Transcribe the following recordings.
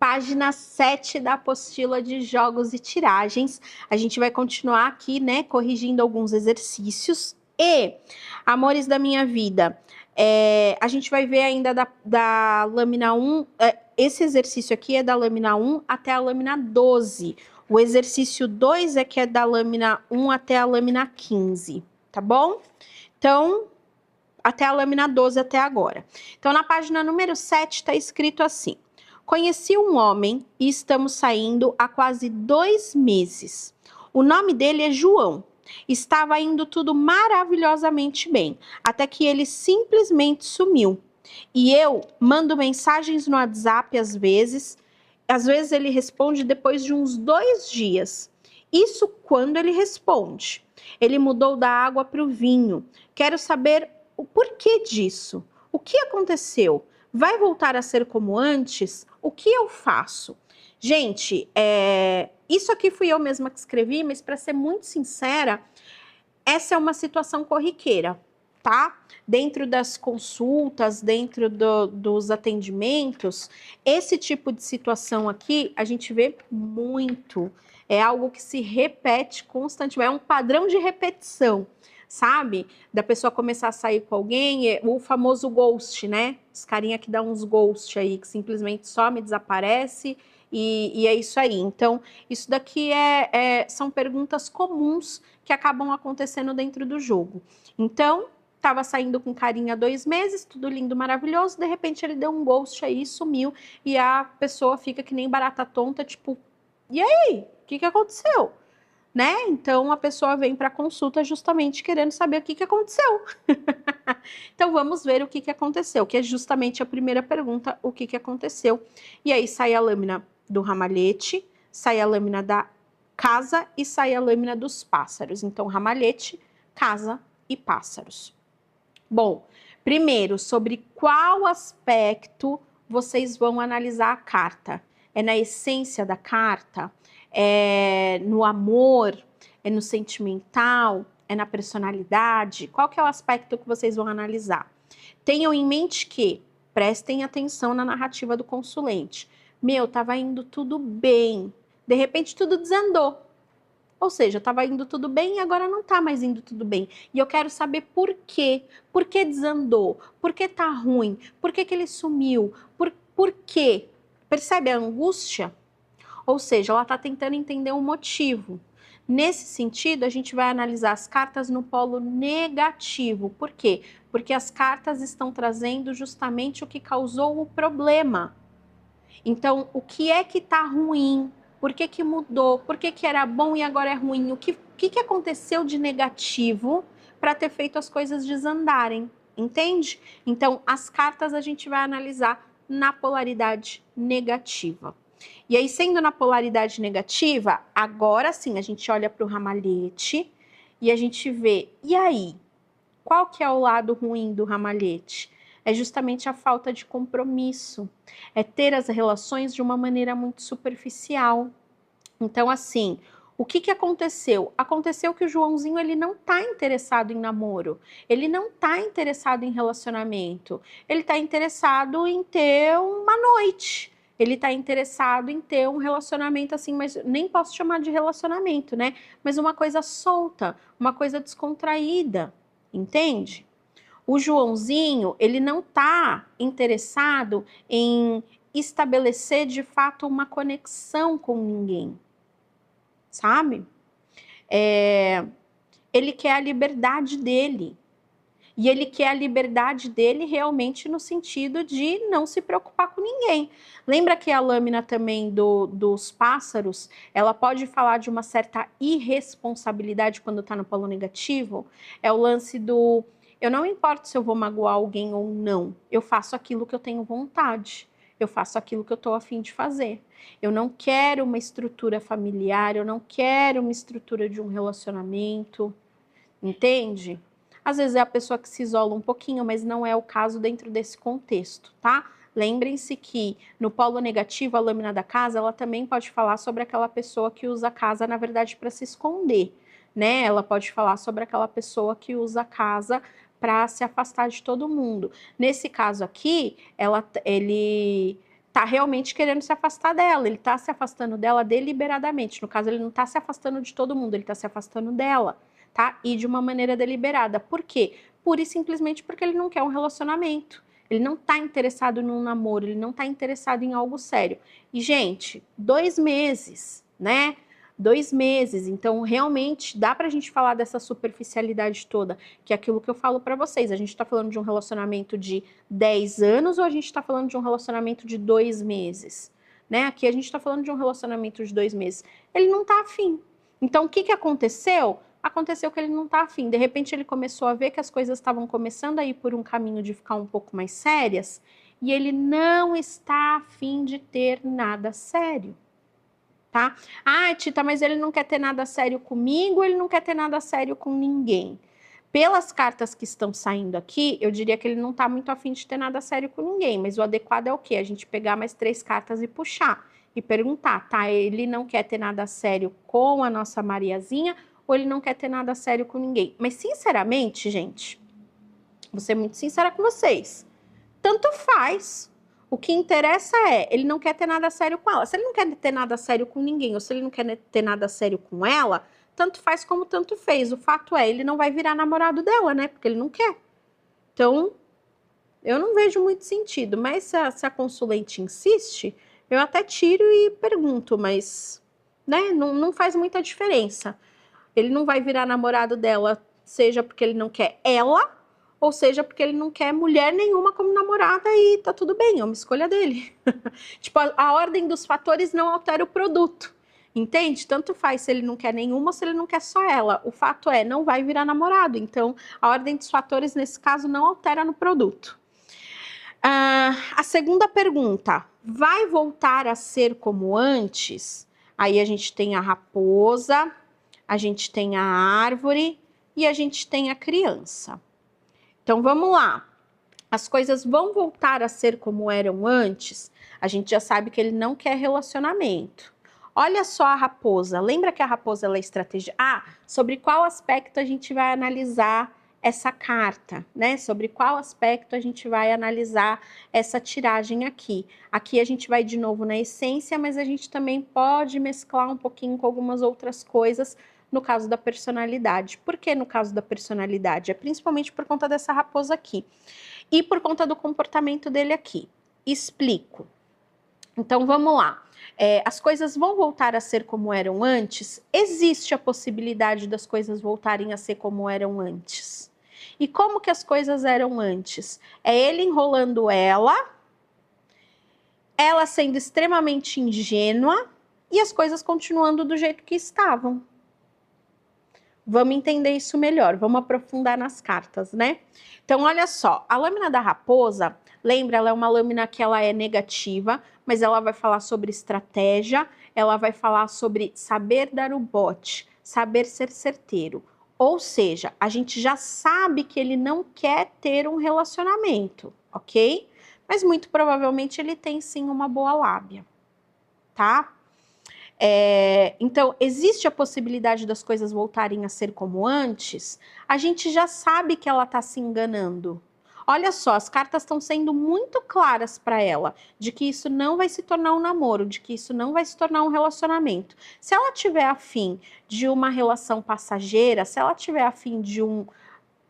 Página 7 da apostila de jogos e tiragens. A gente vai continuar aqui, né, corrigindo alguns exercícios. E, amores da minha vida, a gente vai ver ainda da lâmina 1, esse exercício aqui é da lâmina 1 até a lâmina 12. O exercício 2 é que é da lâmina 1 até a lâmina 15, tá bom? Então, até a lâmina 12 até agora. Então, na página número 7 está escrito assim: conheci um homem e estamos saindo há quase 2 meses. O nome dele é João. Estava indo tudo maravilhosamente bem, até que ele simplesmente sumiu. E eu mando mensagens no WhatsApp às vezes ele responde depois de uns 2 dias. Isso quando ele responde. Ele mudou da água para o vinho. Quero saber o porquê disso. O que aconteceu? Vai voltar a ser como antes? O que eu faço? Gente, isso aqui fui eu mesma que escrevi, mas para ser muito sincera, essa é uma situação corriqueira, tá? Dentro das consultas, dentro dos atendimentos, esse tipo de situação aqui a gente vê muito. É algo que se repete constantemente, é um padrão de repetição, sabe? Da pessoa começar a sair com alguém, o famoso ghost, né? Os carinha que dá uns ghost aí, que simplesmente some, desaparece e é isso aí. Então, isso daqui são perguntas comuns que acabam acontecendo dentro do jogo. Então, estava saindo com carinha há 2 meses, tudo lindo, maravilhoso, de repente ele deu um ghost aí, sumiu, e a pessoa fica que nem barata tonta, tipo, e aí? O que aconteceu? Né? Então a pessoa vem para consulta justamente querendo saber o que aconteceu. Então vamos ver o que aconteceu, que é justamente a primeira pergunta, o que aconteceu. E aí sai a lâmina do ramalhete, sai a lâmina da casa e sai a lâmina dos pássaros. Então ramalhete, casa e pássaros. Bom, primeiro, sobre qual aspecto vocês vão analisar a carta? É na essência da carta? É no amor? É no sentimental? É na personalidade? Qual que é o aspecto que vocês vão analisar? Tenham em mente que, prestem atenção na narrativa do consulente. Meu, tava indo tudo bem. De repente tudo desandou. Ou seja, estava indo tudo bem e agora não está mais indo tudo bem. E eu quero saber por quê. Por que desandou? Por que tá ruim? Por que ele sumiu? Por quê? Percebe a angústia? Ou seja, ela está tentando entender um motivo. Nesse sentido, a gente vai analisar as cartas no polo negativo. Por quê? Porque as cartas estão trazendo justamente o que causou o problema. Então, o que é que está ruim? Por que mudou? Por que era bom e agora é ruim? O que aconteceu de negativo para ter feito as coisas desandarem? Entende? Então, as cartas a gente vai analisar na polaridade negativa. E aí, sendo na polaridade negativa, agora sim, a gente olha para o ramalhete e a gente vê, e aí? Qual que é o lado ruim do ramalhete? É justamente a falta de compromisso, é ter as relações de uma maneira muito superficial. Então, assim, o que aconteceu? Aconteceu que o Joãozinho ele não está interessado em namoro, ele não está interessado em relacionamento, ele está interessado em ter uma noite, ele está interessado em ter um relacionamento assim, mas nem posso chamar de relacionamento, né? Mas uma coisa solta, uma coisa descontraída, entende? O Joãozinho, ele não está interessado em estabelecer de fato uma conexão com ninguém, sabe? Ele quer a liberdade dele. E ele quer a liberdade dele realmente no sentido de não se preocupar com ninguém. Lembra que a lâmina também dos pássaros, ela pode falar de uma certa irresponsabilidade quando está no polo negativo? É o lance do... eu não importo se eu vou magoar alguém ou não, eu faço aquilo que eu tenho vontade. Eu faço aquilo que eu estou a fim de fazer. Eu não quero uma estrutura familiar, eu não quero uma estrutura de um relacionamento, entende? Às vezes é a pessoa que se isola um pouquinho, mas não é o caso dentro desse contexto, tá? Lembrem-se que no polo negativo, a lâmina da casa, ela também pode falar sobre aquela pessoa que usa a casa, na verdade, para se esconder, né? Ela pode falar sobre aquela pessoa que usa a casa para se afastar de todo mundo. Nesse caso aqui, ele tá realmente querendo se afastar dela, ele tá se afastando dela deliberadamente. No caso, ele não tá se afastando de todo mundo, ele tá se afastando dela, tá? E de uma maneira deliberada. Por quê? Pura e simplesmente porque ele não quer um relacionamento. Ele não tá interessado num namoro, ele não tá interessado em algo sério. E, gente, 2 meses, né? 2 meses, então realmente dá pra gente falar dessa superficialidade toda, que é aquilo que eu falo pra vocês. A gente tá falando de um relacionamento de 10 anos ou a gente tá falando de um relacionamento de 2 meses? Né? Aqui a gente tá falando de um relacionamento de 2 meses. Ele não tá afim. Então o que que aconteceu? Aconteceu que ele não tá afim. De repente ele começou a ver que as coisas estavam começando a ir por um caminho de ficar um pouco mais sérias e ele não está afim de ter nada sério. Tá? Ah, Tita, mas ele não quer ter nada sério comigo, ele não quer ter nada sério com ninguém. Pelas cartas que estão saindo aqui, eu diria que ele não tá muito afim de ter nada sério com ninguém, mas o adequado é o quê? A gente pegar mais 3 cartas e puxar e perguntar, tá? Ele não quer ter nada sério com a nossa Mariazinha ou ele não quer ter nada sério com ninguém? Mas sinceramente, gente, vou ser muito sincera com vocês, tanto faz. O que interessa é, ele não quer ter nada sério com ela. Se ele não quer ter nada sério com ninguém, ou se ele não quer ter nada sério com ela, tanto faz como tanto fez. O fato é, ele não vai virar namorado dela, né? Porque ele não quer. Então, eu não vejo muito sentido. Mas se a consulente insiste, eu até tiro e pergunto, mas, né? Não faz muita diferença. Ele não vai virar namorado dela, seja porque ele não quer ela, ou seja, porque ele não quer mulher nenhuma como namorada e tá tudo bem, é uma escolha dele. Tipo, a ordem dos fatores não altera o produto, entende? Tanto faz se ele não quer nenhuma ou se ele não quer só ela. O fato é, não vai virar namorado, então a ordem dos fatores, nesse caso, não altera no produto. A segunda pergunta, vai voltar a ser como antes? Aí a gente tem a raposa, a gente tem a árvore e a gente tem a criança. Então, vamos lá. As coisas vão voltar a ser como eram antes? A gente já sabe que ele não quer relacionamento. Olha só a raposa. Lembra que a raposa ela é estratégia? Sobre qual aspecto a gente vai analisar essa carta, né? Sobre qual aspecto a gente vai analisar essa tiragem aqui. Aqui a gente vai de novo na essência, mas a gente também pode mesclar um pouquinho com algumas outras coisas no caso da personalidade. Por que no caso da personalidade? É principalmente por conta dessa raposa aqui. E por conta do comportamento dele aqui. Explico. Então, vamos lá. As coisas vão voltar a ser como eram antes? Existe a possibilidade das coisas voltarem a ser como eram antes. E como que as coisas eram antes? É ele enrolando ela sendo extremamente ingênua e as coisas continuando do jeito que estavam. Vamos entender isso melhor, vamos aprofundar nas cartas, né? Então, olha só, a lâmina da raposa, lembra, ela é uma lâmina que ela é negativa, mas ela vai falar sobre estratégia, ela vai falar sobre saber dar o bote, saber ser certeiro. Ou seja, a gente já sabe que ele não quer ter um relacionamento, ok? Mas muito provavelmente ele tem sim uma boa lábia, tá? Então, existe a possibilidade das coisas voltarem a ser como antes? A gente já sabe que ela está se enganando. Olha só, as cartas estão sendo muito claras para ela, de que isso não vai se tornar um namoro, de que isso não vai se tornar um relacionamento. Se ela tiver afim de uma relação passageira, se ela tiver afim de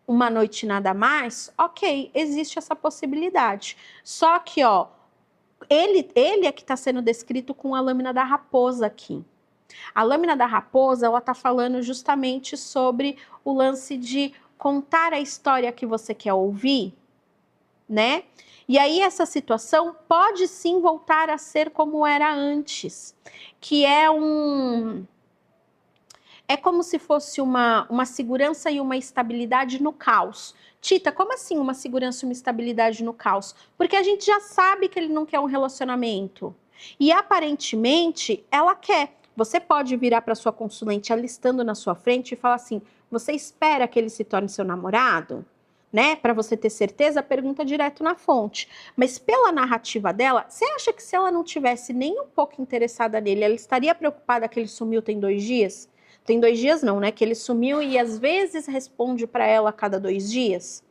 uma noite nada mais, ok, existe essa possibilidade. Só que, ó, ele é que está sendo descrito com a lâmina da raposa aqui. A lâmina da raposa, ela está falando justamente sobre o lance de contar a história que você quer ouvir, né? E aí essa situação pode sim voltar a ser como era antes, que é como se fosse uma segurança e uma estabilidade no caos. Tita, como assim uma segurança e uma estabilidade no caos? Porque a gente já sabe que ele não quer um relacionamento. E aparentemente ela quer. Você pode virar para sua consulente alistando na sua frente e falar assim: você espera que ele se torne seu namorado? Né? Para você ter certeza, pergunta direto na fonte. Mas pela narrativa dela, você acha que se ela não tivesse nem um pouco interessada nele, ela estaria preocupada que ele sumiu tem 2 dias? Tem 2 dias não, né? Que ele sumiu e às vezes responde para ela a cada 2 dias.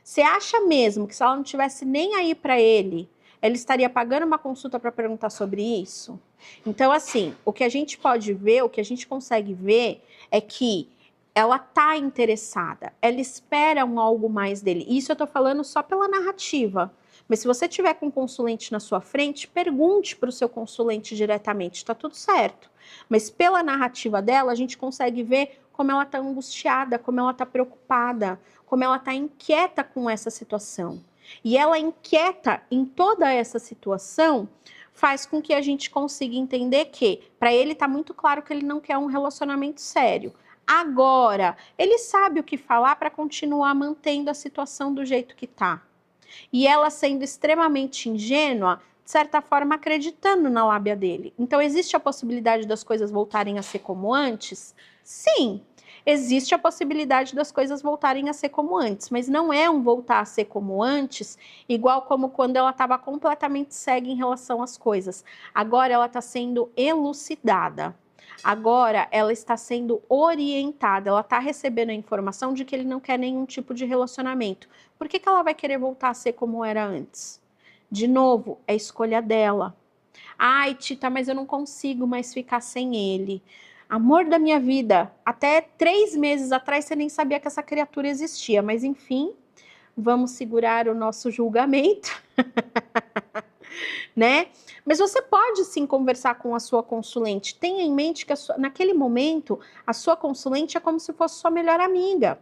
Você acha mesmo que se ela não tivesse nem aí para ele, Ela estaria pagando uma consulta para perguntar sobre isso? Então, assim, o que a gente pode ver, o que a gente consegue ver é que ela tá interessada, ela espera um algo mais dele. Isso eu tô falando só pela narrativa. Mas se você tiver com um consulente na sua frente, pergunte para o seu consulente diretamente, tá tudo certo. Mas pela narrativa dela, a gente consegue ver como ela tá angustiada, como ela tá preocupada, como ela tá inquieta com essa situação. E ela inquieta em toda essa situação faz com que a gente consiga entender que, para ele tá muito claro que ele não quer um relacionamento sério. Agora, ele sabe o que falar para continuar mantendo a situação do jeito que tá. E ela sendo extremamente ingênua, de certa forma acreditando na lábia dele. Então, existe a possibilidade das coisas voltarem a ser como antes? Sim, existe a possibilidade das coisas voltarem a ser como antes, mas não é um voltar a ser como antes, igual como quando ela estava completamente cega em relação às coisas. Agora ela está sendo elucidada. Agora ela está sendo orientada, ela está recebendo a informação de que ele não quer nenhum tipo de relacionamento. Por que ela vai querer voltar a ser como era antes? De novo, é escolha dela. Ai, Tita, mas eu não consigo mais ficar sem ele. Amor da minha vida, até 3 meses atrás você nem sabia que essa criatura existia, mas enfim, vamos segurar o nosso julgamento, né? Mas você pode sim conversar com a sua consulente. Tenha em mente que naquele momento a sua consulente é como se fosse sua melhor amiga.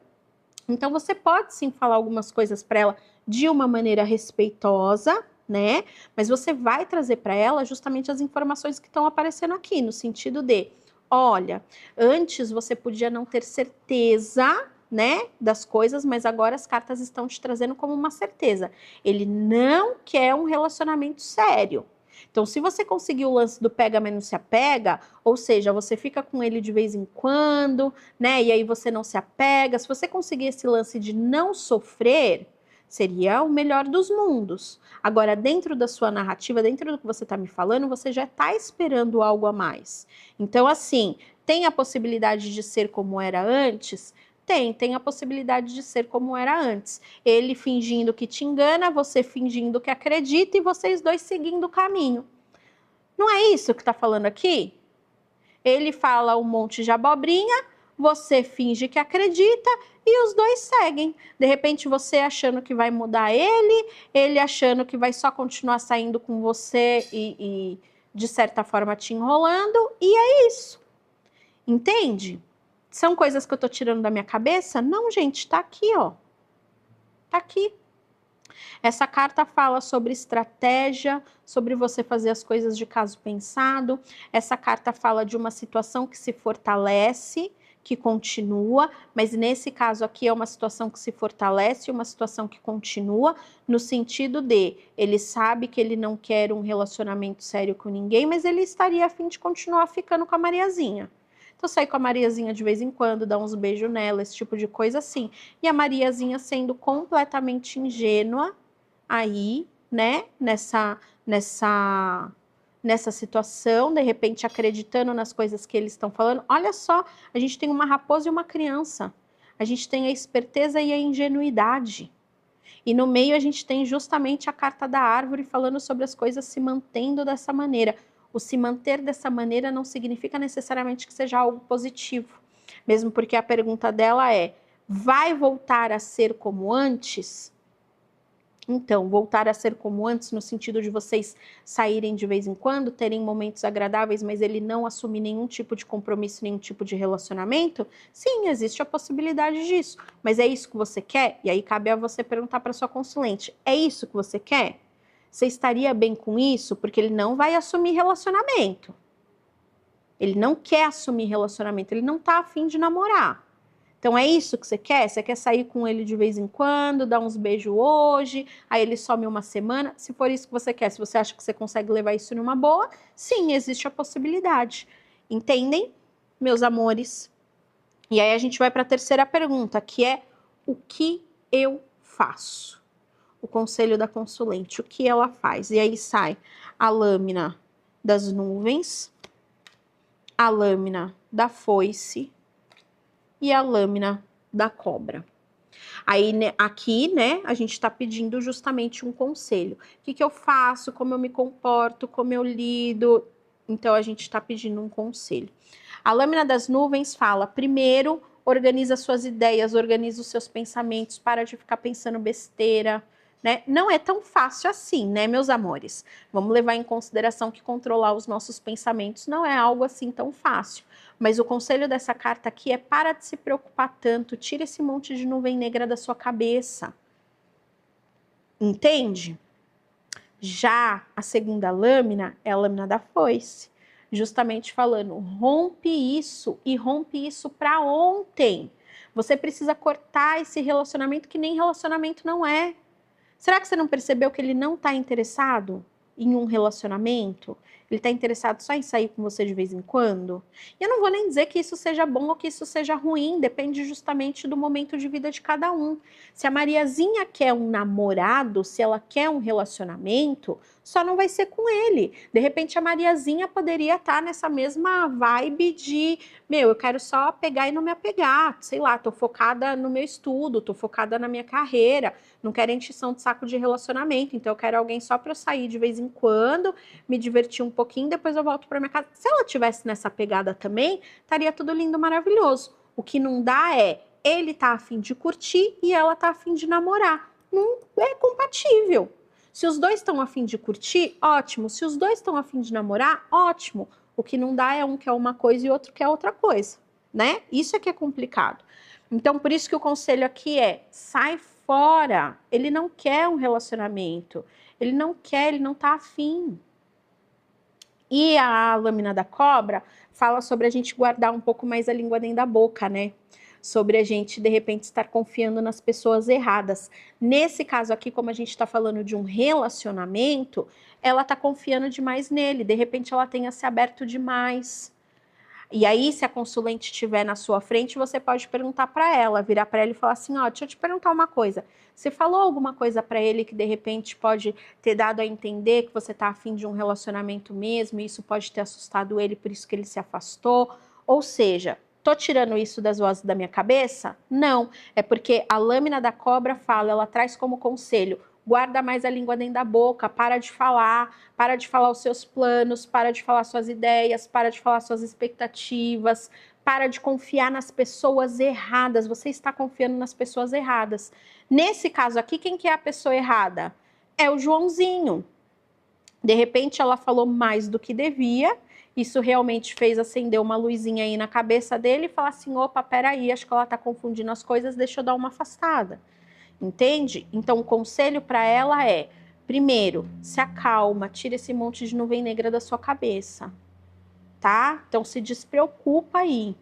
Então você pode sim falar algumas coisas para ela de uma maneira respeitosa, né? Mas você vai trazer para ela justamente as informações que estão aparecendo aqui, no sentido de, olha, antes você podia não ter certeza, né, das coisas, mas agora as cartas estão te trazendo como uma certeza. Ele não quer um relacionamento sério. Então, se você conseguir o lance do pega, mas não se apega, ou seja, você fica com ele de vez em quando, né? E aí você não se apega. Se você conseguir esse lance de não sofrer, seria o melhor dos mundos. Agora, dentro da sua narrativa, dentro do que você está me falando, você já está esperando algo a mais. Então, assim, tem a possibilidade de ser como era antes? Tem a possibilidade de ser como era antes. Ele fingindo que te engana, você fingindo que acredita e vocês dois seguindo o caminho. Não é isso que está falando aqui? Ele fala um monte de abobrinha, você finge que acredita e os dois seguem. De repente você achando que vai mudar ele achando que vai só continuar saindo com você e de certa forma te enrolando, e é isso. Entende? São coisas que eu tô tirando da minha cabeça? Não, gente, tá aqui, ó. Tá aqui. Essa carta fala sobre estratégia, sobre você fazer as coisas de caso pensado. Essa carta fala de uma situação que se fortalece, que continua, mas nesse caso aqui é uma situação que se fortalece, uma situação que continua, no sentido de ele sabe que ele não quer um relacionamento sério com ninguém, mas ele estaria a fim de continuar ficando com a Mariazinha. Então sai com a Mariazinha de vez em quando, dá uns beijos nela, esse tipo de coisa assim. E a Mariazinha sendo completamente ingênua aí, né, nessa situação, de repente acreditando nas coisas que eles estão falando. Olha só, a gente tem uma raposa e uma criança. A gente tem a esperteza e a ingenuidade. E no meio a gente tem justamente a carta da árvore falando sobre as coisas se mantendo dessa maneira. O se manter dessa maneira não significa necessariamente que seja algo positivo. Mesmo porque a pergunta dela é: vai voltar a ser como antes? Então, voltar a ser como antes, no sentido de vocês saírem de vez em quando, terem momentos agradáveis, mas ele não assumir nenhum tipo de compromisso, nenhum tipo de relacionamento? Sim, existe a possibilidade disso. Mas é isso que você quer? E aí cabe a você perguntar para sua consulente: é isso que você quer? Você estaria bem com isso? Porque ele não vai assumir relacionamento. Ele não quer assumir relacionamento, ele não está afim de namorar. Então é isso que você quer? Você quer sair com ele de vez em quando, dar uns beijos hoje, aí ele some uma semana? Se for isso que você quer, se você acha que você consegue levar isso numa boa, sim, existe a possibilidade. Entendem, meus amores? E aí a gente vai para a terceira pergunta, que é: o que eu faço? O conselho da consulente, o que ela faz? E aí sai a lâmina das nuvens, a lâmina da foice e a lâmina da cobra. Aí, né, aqui, né, a gente está pedindo justamente um conselho. O que que eu faço? Como eu me comporto? Como eu lido? Então, a gente está pedindo um conselho. A lâmina das nuvens fala, primeiro, organiza suas ideias, organiza os seus pensamentos, para de ficar pensando besteira, né? Não é tão fácil assim, né, meus amores? Vamos levar em consideração que controlar os nossos pensamentos não é algo assim tão fácil. Mas o conselho dessa carta aqui é para de se preocupar tanto, tira esse monte de nuvem negra da sua cabeça. Entende? Já a segunda lâmina é a lâmina da foice, justamente falando, rompe isso e rompe isso para ontem. Você precisa cortar esse relacionamento que nem relacionamento não é. Será que você não percebeu que ele não está interessado em um relacionamento? Ele está interessado só em sair com você de vez em quando? E eu não vou nem dizer que isso seja bom ou que isso seja ruim, depende justamente do momento de vida de cada um. Se a Mariazinha quer um namorado, se ela quer um relacionamento, só não vai ser com ele. De repente a Mariazinha poderia estar nessa mesma vibe de, meu, eu quero só pegar e não me apegar, sei lá, tô focada no meu estudo, tô focada na minha carreira, não quero encheção de saco de relacionamento, então eu quero alguém só para eu sair de vez em quando, me divertir um pouquinho, depois eu volto para minha casa. Se ela tivesse nessa pegada também, estaria tudo lindo, maravilhoso. O que não dá é, ele tá afim de curtir e ela tá afim de namorar. Não é compatível. Se os dois estão afim de curtir, ótimo. Se os dois estão afim de namorar, ótimo. O que não dá é um quer uma coisa e outro quer outra coisa, né? Isso é que é complicado. Então, por isso que o conselho aqui é, sai fora. Ele não quer um relacionamento. Ele não quer, ele não tá afim. E a lâmina da cobra fala sobre a gente guardar um pouco mais a língua dentro da boca, né? Sobre a gente, de repente, estar confiando nas pessoas erradas. Nesse caso aqui, como a gente está falando de um relacionamento, ela está confiando demais nele. De repente, ela tenha se aberto demais. E aí, se a consulente estiver na sua frente, você pode perguntar para ela, virar para ela e falar assim, ó, deixa eu te perguntar uma coisa. Você falou alguma coisa para ele que de repente pode ter dado a entender que você está afim de um relacionamento mesmo, e isso pode ter assustado ele, por isso que ele se afastou? Ou seja, tô tirando isso das vozes da minha cabeça? Não, é porque a lâmina da cobra fala, ela traz como conselho, guarda mais a língua dentro da boca, para de falar os seus planos, para de falar suas ideias, para de falar suas expectativas, para de confiar nas pessoas erradas, você está confiando nas pessoas erradas. Nesse caso aqui, quem que é a pessoa errada? É o Joãozinho. De repente ela falou mais do que devia, isso realmente fez acender uma luzinha aí na cabeça dele e falar assim, opa, peraí, acho que ela tá confundindo as coisas, deixa eu dar uma afastada. Entende? Então, o conselho para ela é, primeiro, se acalma, tira esse monte de nuvem negra da sua cabeça, tá? Então, se despreocupa aí.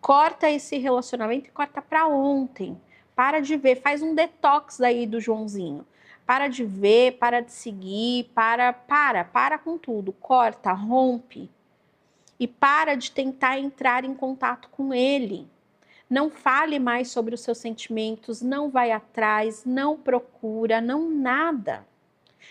Corta esse relacionamento e corta para ontem. Para de ver, faz um detox aí do Joãozinho. Para de ver, para de seguir, para com tudo. Corta, rompe. E para de tentar entrar em contato com ele. Não fale mais sobre os seus sentimentos, não vai atrás, não procura, não nada.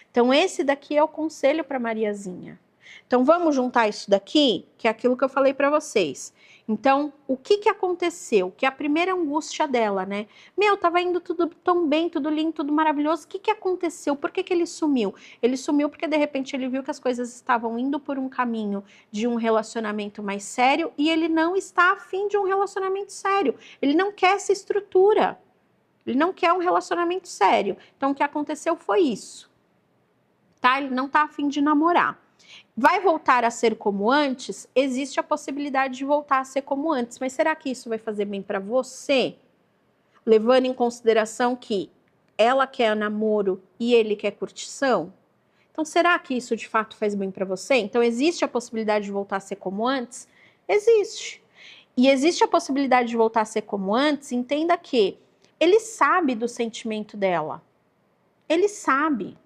Então, esse daqui é o conselho para Mariazinha. Então, vamos juntar isso daqui, que é aquilo que eu falei para vocês. Então, o que que aconteceu? Que a primeira angústia dela, né? Meu, tava indo tudo tão bem, tudo lindo, tudo maravilhoso. O que que aconteceu? Por que que ele sumiu? Ele sumiu porque, de repente, ele viu que as coisas estavam indo por um caminho de um relacionamento mais sério e ele não está afim de um relacionamento sério. Ele não quer essa estrutura. Ele não quer um relacionamento sério. Então, o que aconteceu foi isso. Tá? Ele não tá afim de namorar. Vai voltar a ser como antes? Existe a possibilidade de voltar a ser como antes, mas será que isso vai fazer bem para você? Levando em consideração que ela quer namoro e ele quer curtição? Então, será que isso de fato faz bem para você? Então, existe a possibilidade de voltar a ser como antes? Existe. E existe a possibilidade de voltar a ser como antes, entenda que ele sabe do sentimento dela. Ele sabe.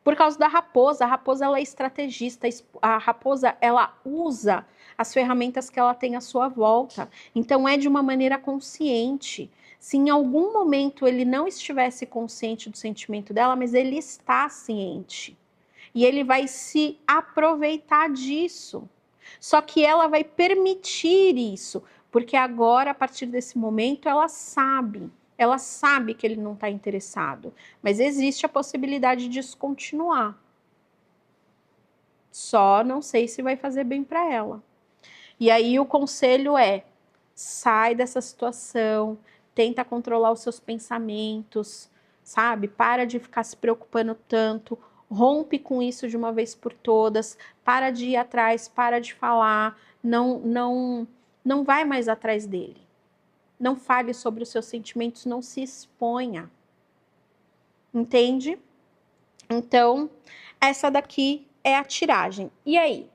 Por causa da raposa, a raposa ela é estrategista, a raposa ela usa as ferramentas que ela tem à sua volta. Então é de uma maneira consciente. Se em algum momento ele não estivesse consciente do sentimento dela, mas ele está ciente. E ele vai se aproveitar disso. Só que ela vai permitir isso, porque agora, a partir desse momento, ela sabe. Ela sabe que ele não está interessado, mas existe a possibilidade disso continuar. Só não sei se vai fazer bem para ela. E aí o conselho é: sai dessa situação, tenta controlar os seus pensamentos, sabe? Para de ficar se preocupando tanto, rompe com isso de uma vez por todas, para de ir atrás, para de falar, não vai mais atrás dele. Não fale sobre os seus sentimentos, não se exponha. Entende? Então, essa daqui é a tiragem. E aí?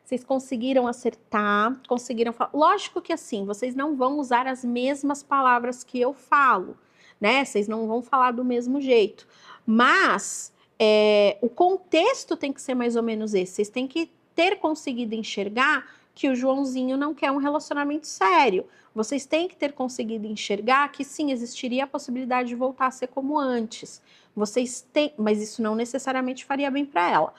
Vocês conseguiram acertar? Conseguiram falar? Lógico que assim, vocês não vão usar as mesmas palavras que eu falo, né? Vocês não vão falar do mesmo jeito. Mas o contexto tem que ser mais ou menos esse. Vocês têm que ter conseguido enxergar que o Joãozinho não quer um relacionamento sério. Vocês têm que ter conseguido enxergar que sim, existiria a possibilidade de voltar a ser como antes. Vocês têm, mas isso não necessariamente faria bem para ela.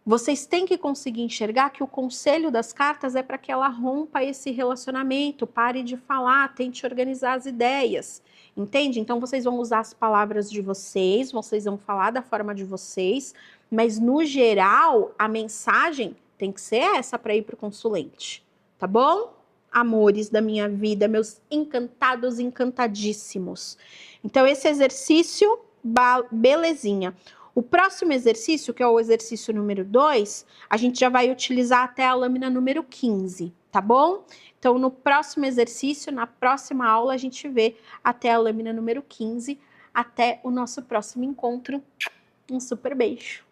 Vocês têm que conseguir enxergar que o conselho das cartas é para que ela rompa esse relacionamento, pare de falar, tente organizar as ideias, entende? Então vocês vão usar as palavras de vocês vão falar da forma de vocês, mas no geral a mensagem tem que ser essa para ir para o consulente, tá bom? Amores da minha vida, meus encantados, encantadíssimos. Então esse exercício, belezinha. O próximo exercício, que é o exercício número 2, a gente já vai utilizar até a lâmina número 15, tá bom? Então, no próximo exercício, na próxima aula, a gente vê até a lâmina número 15. Até o nosso próximo encontro. Um super beijo!